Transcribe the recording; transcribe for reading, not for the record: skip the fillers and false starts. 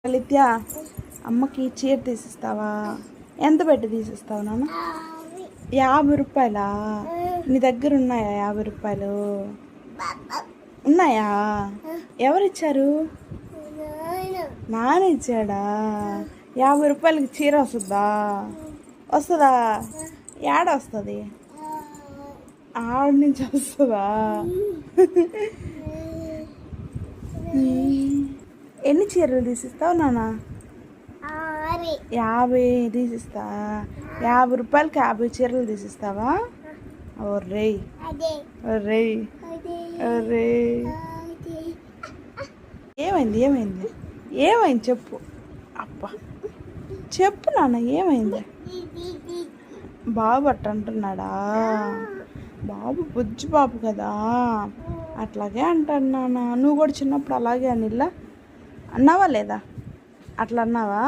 నిత్య అమ్మకి చీర తీసిస్తావా? ఎంత పెట్టి తీసిస్తావు నాన్న? 50 రూపాయలా? నీ దగ్గర ఉన్నాయా 50 రూపాయలు? ఉన్నాయా? ఎవరిచ్చారు? నాన్న ఇచ్చాడా? 50 రూపాయలకి చీర వస్తుందా? వస్తుందా? ఏడ వస్తుంది? ఆడ నుంచి వస్తుందా? ఎన్ని చీరలు తీసిస్తావు నాన్న? 50 తీసిస్తా. 50 రూపాయలకి 50 చీరలు తీసిస్తావా? ఒర్రే ఒర్రే ఒర్రే. ఏమైంది ఏమైంది ఏమైంది చెప్పు. అబ్బా చెప్పు నాన్న, ఏమైంది? బాబు అట్ట అంటున్నాడా? బాబు బుజ్జి బాబు కదా, అట్లాగే అంటాడు నాన్న. నువ్వు కూడా చిన్నప్పుడు అలాగే అనిలా అన్నావా లేదా? అట్లా అన్నావా?